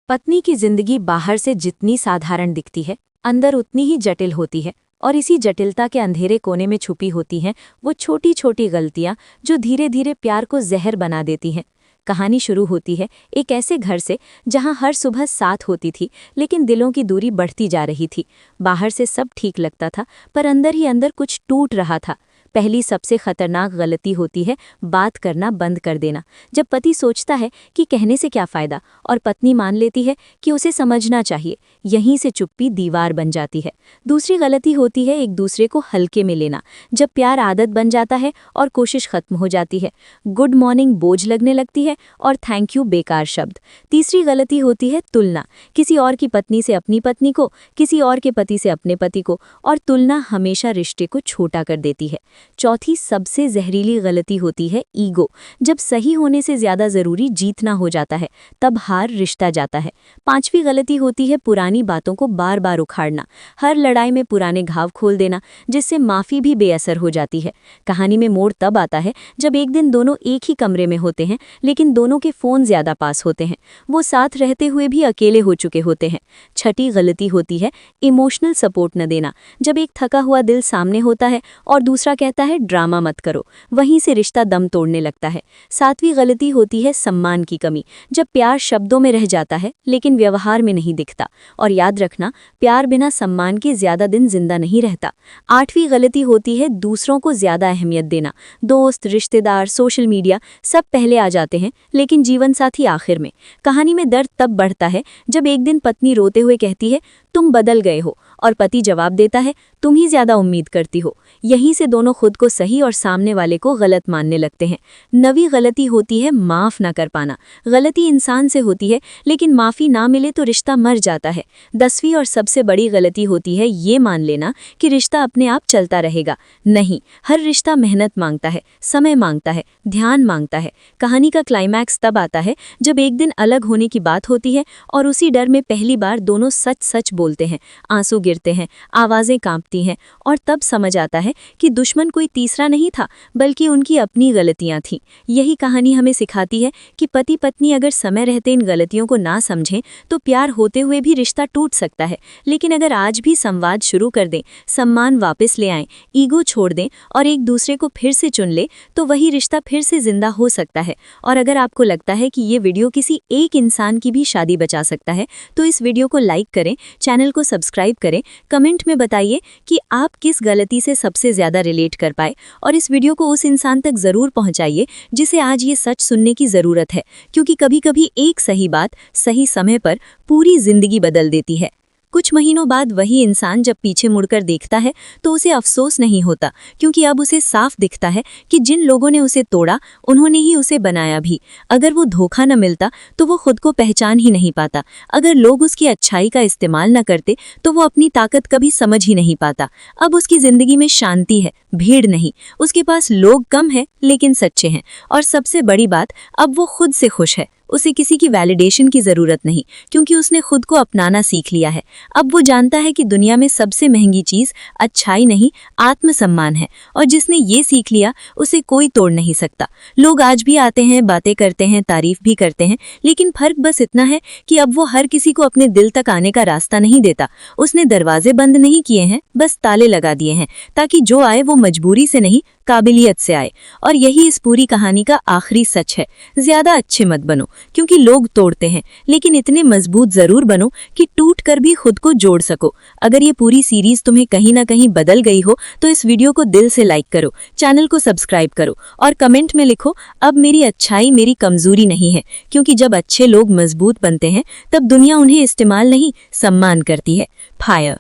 पत्नी की जिंदगी बाहर से जितनी साधारण दिखती है, अंदर उतनी ही जटिल होती है। और इसी जटिलता के अंधेरे कोने में छुपी होती हैं वो छोटी छोटी गलतियां जो धीरे धीरे प्यार को जहर बना देती हैं। कहानी शुरू होती है एक ऐसे घर से जहां हर सुबह साथ होती थी, लेकिन दिलों की दूरी बढ़ती जा रही थी। बाहर से सब ठीक लगता था, पर अंदर ही अंदर कुछ टूट रहा था। पहली सबसे खतरनाक गलती होती है बात करना बंद कर देना। जब पति सोचता है कि कहने से क्या फ़ायदा, और पत्नी मान लेती है कि उसे समझना चाहिए, यहीं से चुप्पी दीवार बन जाती है। दूसरी गलती होती है एक दूसरे को हल्के में लेना। जब प्यार आदत बन जाता है और कोशिश खत्म हो जाती है, गुड मॉर्निंग बोझ लगने लगती है और थैंक यू बेकार शब्द। तीसरी गलती होती है तुलना, किसी और की पत्नी से अपनी पत्नी को, किसी और के पति से अपने पति को, और तुलना हमेशा रिश्ते को छोटा कर देती है। चौथी सबसे जहरीली गलती होती है ईगो। जब सही होने से ज्यादा जरूरी जीतना हो जाता है, तब हार रिश्ता जाता है। पांचवी गलती होती है पुरानी बातों को बार बार उखाड़ना। हर लड़ाई में पुराने घाव खोल देना, जिससे माफी भी बेअसर हो जाती है। कहानी में मोड़ तब आता है जब एक दिन दोनों एक ही कमरे में होते हैं, लेकिन दोनों के फोन ज्यादा पास होते हैं। वो साथ रहते हुए भी अकेले हो चुके होते हैं। छठी गलती होती है इमोशनल सपोर्ट न देना। जब एक थका हुआ दिल सामने होता है और दूसरा कहता है ड्रामा मत करो, वहीं से रिश्ता दम तोड़ने लगता है। सातवीं गलती होती है सम्मान की कमी। जब प्यार शब्दों में रह जाता है लेकिन व्यवहार में नहीं दिखता। और याद रखना, प्यार बिना सम्मान के ज्यादा दिन जिंदा नहीं रहता। आठवीं गलती होती है दूसरों को ज्यादा अहमियत देना। दोस्त, रिश्तेदार, सोशल मीडिया सब पहले आ जाते हैं, लेकिन जीवन साथी आखिर में। कहानी में दर्द तब बढ़ता है जब एक दिन पत्नी रोते हुए कहती है तुम बदल गए हो, और पति जवाब देता है तुम ही ज्यादा उम्मीद करती हो। यहीं से दोनों खुद को सही और सामने वाले को गलत मानने लगते हैं। नवी गलती होती है माफ ना कर पाना। गलती इंसान से होती है, लेकिन माफी ना मिले तो रिश्ता मर जाता है। 10वीं और सबसे बड़ी गलती होती है ये मान लेना कि रिश्ता अपने आप चलता रहेगा। नहीं, हर रिश्ता मेहनत मांगता है, समय मांगता है, ध्यान मांगता है। कहानी का क्लाइमैक्स तब आता है जब एक दिन अलग होने की बात होती है और उसी डर में पहली बार दोनों सच सच बोलते हैं। आंसू गिरते हैं, आवाजें कांपती हैं, और तब समझ आता है कि दुश्मन कोई तीसरा नहीं था, बल्कि उनकी अपनी गलतियां थीं। यही कहानी हमें सिखाती है कि पति पत्नी अगर समय रहते इन गलतियों को ना समझें तो प्यार होते हुए भी रिश्ता टूट सकता है। लेकिन अगर आज भी संवाद शुरू कर दें, सम्मान वापस ले आएं, ईगो छोड़ दें और एक दूसरे को फिर से चुन ले, तो वही रिश्ता फिर से जिंदा हो सकता है। और अगर आपको लगता है कि ये वीडियो किसी एक इंसान की भी शादी बचा सकता है, तो इस वीडियो को लाइक करें, चैनल को सब्सक्राइब करें, कमेंट में बताइए कि आप किस गलती से सबसे ज्यादा रिलेट कर पाए, और इस वीडियो को उस इंसान तक जरूर पहुंचाइए जिसे आज ये सच सुनने की जरूरत है, क्योंकि कभी कभी एक सही बात सही समय पर पूरी जिंदगी बदल देती है। कुछ महीनों बाद वही इंसान जब पीछे मुड़कर देखता है तो उसे अफसोस नहीं होता, क्योंकि अब उसे साफ दिखता है कि जिन लोगों ने उसे तोड़ा, उन्होंने ही उसे बनाया भी। अगर वो धोखा न मिलता तो वो खुद को पहचान ही नहीं पाता। अगर लोग उसकी अच्छाई का इस्तेमाल न करते तो वो अपनी ताकत कभी समझ ही नहीं पाता। अब उसकी जिंदगी में शांति है, भीड़ नहीं। उसके पास लोग कम है लेकिन सच्चे हैं, और सबसे बड़ी बात, अब वो खुद से खुश है। उसे किसी की वैलिडेशन की जरूरत नहीं, क्योंकि उसने खुद को अपनाना सीख लिया है। अब वो जानता है कि दुनिया में सबसे महंगी चीज अच्छाई नहीं, आत्मसम्मान है, और जिसने ये सीख लिया उसे कोई तोड़ नहीं सकता। लोग आज भी आते हैं, बातें करते हैं, तारीफ भी करते हैं, लेकिन फर्क बस इतना है कि अब वो हर किसी को अपने दिल तक आने का रास्ता नहीं देता। उसने दरवाजे बंद नहीं किए हैं, बस ताले लगा दिए हैं, ताकि जो आए वो मजबूरी से नहीं, काबिलियत से आए। और यही इस पूरी कहानी का आखिरी सच है। ज्यादा अच्छे मत बनो, क्योंकि लोग तोड़ते हैं, लेकिन इतने मजबूत जरूर बनो कि टूट कर भी खुद को जोड़ सको। अगर ये पूरी सीरीज तुम्हें कहीं ना कहीं बदल गई हो तो इस वीडियो को दिल से लाइक करो, चैनल को सब्सक्राइब करो, और कमेंट में लिखो अब मेरी अच्छाई मेरी कमजोरी नहीं है। क्योंकि जब अच्छे लोग मजबूत बनते हैं तब दुनिया उन्हें इस्तेमाल नहीं, सम्मान करती है। फायर।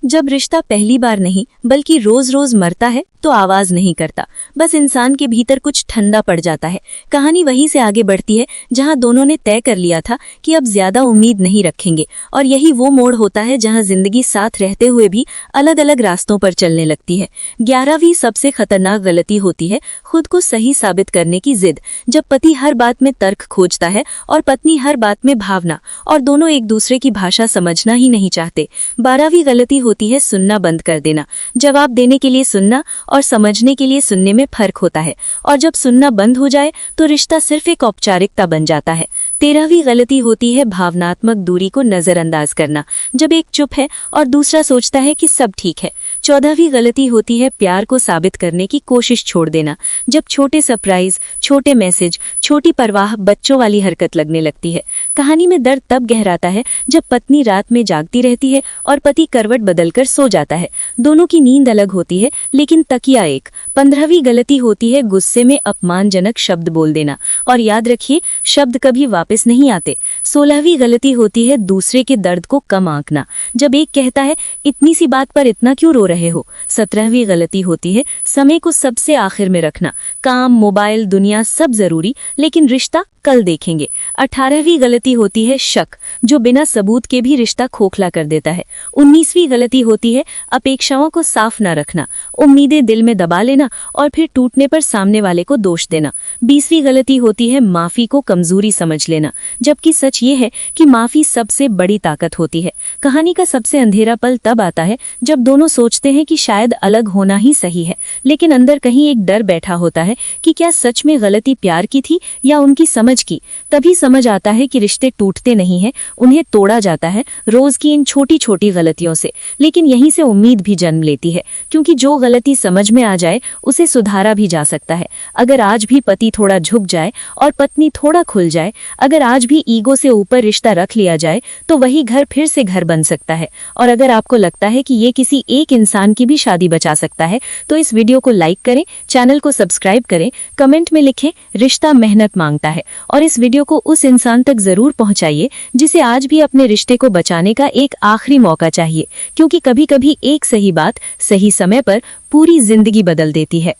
जब रिश्ता पहली बार नहीं बल्कि रोज रोज मरता है तो आवाज नहीं करता, बस इंसान के भीतर कुछ ठंडा पड़ जाता है। कहानी वहीं से आगे बढ़ती है जहां दोनों ने तय कर लिया था कि अब ज्यादा उम्मीद नहीं रखेंगे, और यही वो मोड़ होता है जहां जिंदगी साथ रहते हुए भी अलग अलग रास्तों पर चलने लगती है। 11वीं सबसे खतरनाक गलती होती है खुद को सही साबित करने की जिद। जब पति हर बात में तर्क खोजता है और पत्नी हर बात में भावना, और दोनों एक दूसरे की भाषा समझना ही नहीं चाहते। 12वीं गलती होती होती है सुनना बंद कर देना। जवाब देने के लिए सुनना और समझने के लिए सुनने में फर्क होता है, और जब सुनना बंद हो जाए तो रिश्ता सिर्फ एक औपचारिकता बन जाता है। 13वीं गलती होती है भावनात्मक दूरी को नजरअंदाज करना, जब एक चुप है और दूसरा सोचता है कि सब ठीक है। 14वीं गलती होती है प्यार को साबित करने की कोशिश छोड़ देना, जब छोटे सरप्राइज, छोटे मैसेज, छोटी परवाह बच्चों वाली हरकत लगने लगती है। कहानी में दर्द तब गहराता है जब पत्नी रात में जागती रहती है और पति करवट बदलकर सो जाता है। दोनों की नींद अलग होती है लेकिन तकिया एक। 15वीं गलती होती है गुस्से में अपमानजनक शब्द बोल देना, और याद रखिए शब्द कभी वापस नहीं आते। 16वीं गलती होती है दूसरे के दर्द को कम आंकना, जब एक कहता है इतनी सी बात पर इतना क्यों रो रहे हो। 17वीं गलती होती है समय को सबसे आखिर में रखना, काम, मोबाइल, दुनिया सब जरूरी लेकिन रिश्ता कल देखेंगे। 18वीं गलती होती है शक, जो बिना सबूत के भी रिश्ता खोखला कर देता है। 19वीं गलती होती है अपेक्षाओं को साफ न रखना, उम्मीदें दिल में दबा लेना और फिर टूटने पर सामने वाले को दोष देना। 20वीं गलती होती है माफी को कमजोरी समझ लेना, जबकि सच ये है कि माफी सबसे बड़ी ताकत होती है। कहानी का सबसे अंधेरा पल तब आता है जब दोनों सोचते हैं कि शायद अलग होना ही सही है, लेकिन अंदर कहीं एक डर बैठा होता है कि क्या सच में गलती प्यार की थी या उनकी समझ की। तभी समझ आता है कि रिश्ते टूटते नहीं हैं, उन्हें तोड़ा जाता है रोज की इन छोटी छोटी गलतियों से। लेकिन यहीं से उम्मीद भी जन्म लेती है, क्योंकि जो गलती समझ में आ जाए उसे सुधारा भी जा सकता है। अगर आज भी पति थोड़ा झुक जाए और पत्नी थोड़ा खुल जाए, अगर आज भी ईगो से ऊपर रिश्ता रख लिया जाए, तो वही घर फिर से घर बन सकता है। और अगर आपको लगता है कि ये किसी एक इंसान की भी शादी बचा सकता है, तो इस वीडियो को लाइक करें, चैनल को सब्सक्राइब करें, कमेंट में लिखें रिश्ता मेहनत मांगता है, और इस वीडियो को उस इंसान तक जरूर पहुंचाइए जिसे आज भी अपने रिश्ते को बचाने का एक आखिरी मौका चाहिए, क्योंकि कभी कभी एक सही बात सही समय पर पूरी जिंदगी बदल देती है।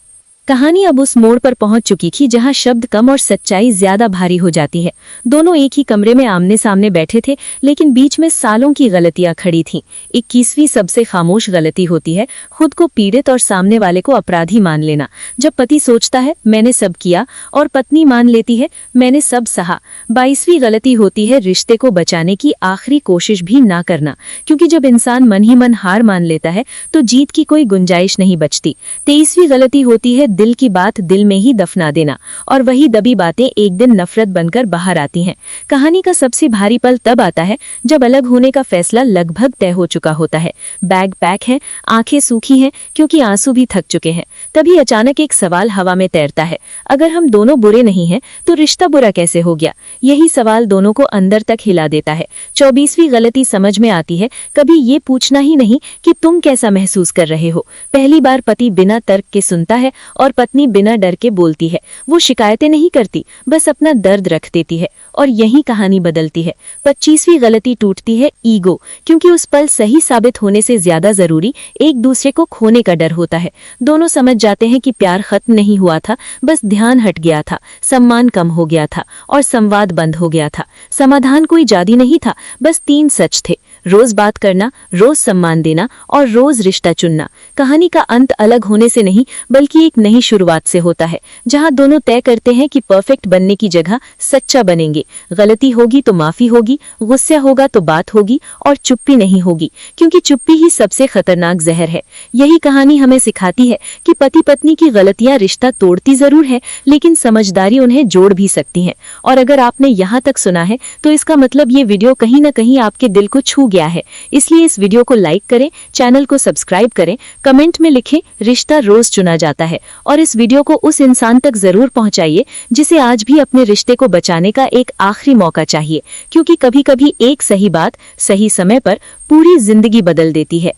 कहानी अब उस मोड़ पर पहुंच चुकी थी जहां शब्द कम और सच्चाई ज्यादा भारी हो जाती है। दोनों एक ही कमरे में आमने सामने बैठे थे, लेकिन बीच में सालों की गलतियां खड़ी थीं। 21वीं सबसे खामोश गलती होती है खुद को पीड़ित और सामने वाले को अपराधी मान लेना, जब पति सोचता है मैंने सब किया और पत्नी मान लेती है मैंने सब सहा। 22वीं गलती होती है रिश्ते को बचाने की आखिरी कोशिश भी ना करना, क्योंकि जब इंसान मन ही मन हार मान लेता है तो जीत की कोई गुंजाइश नहीं बचती। 23वीं गलती होती है दिल की बात दिल में ही दफना देना, और वही दबी बातें एक दिन नफरत बनकर बाहर आती हैं। कहानी का सबसे भारी पल तब आता है जब अलग होने का फैसला लगभग तय हो चुका होता है, बैग पैक है, आंखें सूखी हैं क्योंकि आंसू भी थक चुके हैं। तभी अचानक एक सवाल हवा में तैरता है, अगर हम दोनों बुरे नहीं हैं तो रिश्ता बुरा कैसे हो गया। यही सवाल दोनों को अंदर तक हिला देता है। 24वीं गलती समझ में आती है कभी ये पूछना ही नहीं कि तुम कैसा महसूस कर रहे हो। पहली बार पति बिना तर्क के सुनता है और पत्नी बिना डर के बोलती है। वो शिकायतें नहीं करती, बस अपना दर्द रख देती है, और यही कहानी बदलती है। 25वीं गलती टूटती है ईगो, क्योंकि उस पल सही साबित होने से ज्यादा जरूरी एक दूसरे को खोने का डर होता है। दोनों समझ जाते हैं कि प्यार खत्म नहीं हुआ था, बस ध्यान हट गया था, सम्मान कम हो गया था और संवाद बंद हो गया था। समाधान कोई जादू नहीं था, बस 3 सच थे, रोज बात करना, रोज सम्मान देना और रोज रिश्ता चुनना। कहानी का अंत अलग होने से नहीं बल्कि एक नई शुरुआत से होता है, जहां दोनों तय करते हैं कि परफेक्ट बनने की जगह सच्चा बनेंगे। गलती होगी तो माफी होगी, गुस्सा होगा तो बात होगी और चुप्पी नहीं होगी, क्योंकि चुप्पी ही सबसे खतरनाक जहर है। यही कहानी हमें सिखाती है कि पति पत्नी की गलतियां रिश्ता तोड़ती जरूर है, लेकिन समझदारी उन्हें जोड़ भी सकती है। और अगर आपने यहाँ तक सुना है तो इसका मतलब ये वीडियो कहीं न कहीं आपके दिल को छू गया है। इसलिए इस वीडियो को लाइक करें, चैनल को सब्सक्राइब करें, कमेंट में लिखें रिश्ता रोज चुना जाता है, और इस वीडियो को उस इंसान तक जरूर पहुंचाइए जिसे आज भी अपने रिश्ते को बचाने का एक आखिरी मौका चाहिए, क्योंकि कभी कभी एक सही बात सही समय पर पूरी जिंदगी बदल देती है।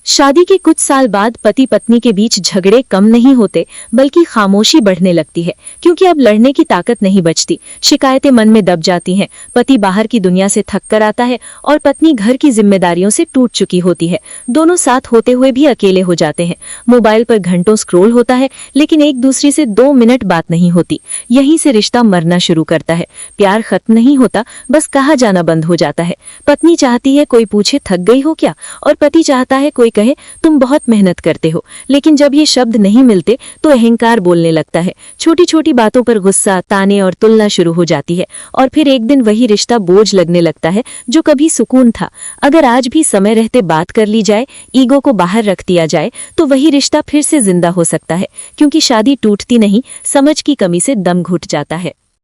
शादी के कुछ साल बाद पति पत्नी के बीच झगड़े कम नहीं होते बल्कि खामोशी बढ़ने लगती है, क्योंकि अब लड़ने की ताकत नहीं बचती। शिकायतें मन में दब जाती हैं, पति बाहर की दुनिया से थक कर आता है और पत्नी घर की जिम्मेदारियों से टूट चुकी होती है। दोनों साथ होते हुए भी अकेले हो जाते हैं। मोबाइल पर घंटों स्क्रॉल होता है, लेकिन एक दूसरे से 2 मिनट बात नहीं होती। यहीं से रिश्ता मरना शुरू करता है। प्यार खत्म नहीं होता, बस कहा जाना बंद हो जाता है। पत्नी चाहती है कोई पूछे थक गई हो क्या, और पति चाहता है कोई कहे तुम बहुत मेहनत करते हो, लेकिन जब ये शब्द नहीं मिलते तो अहंकार बोलने लगता है। छोटी छोटी बातों पर गुस्सा, ताने और तुलना शुरू हो जाती है और फिर एक दिन वही रिश्ता बोझ लगने लगता है जो कभी सुकून था। अगर आज भी समय रहते बात कर ली जाए, ईगो को बाहर रख दिया जाए, तो वही रिश्ता फिर से जिंदा हो सकता है, क्योंकि शादी टूटती नहीं, समझ की कमी से दम घुट जाता है।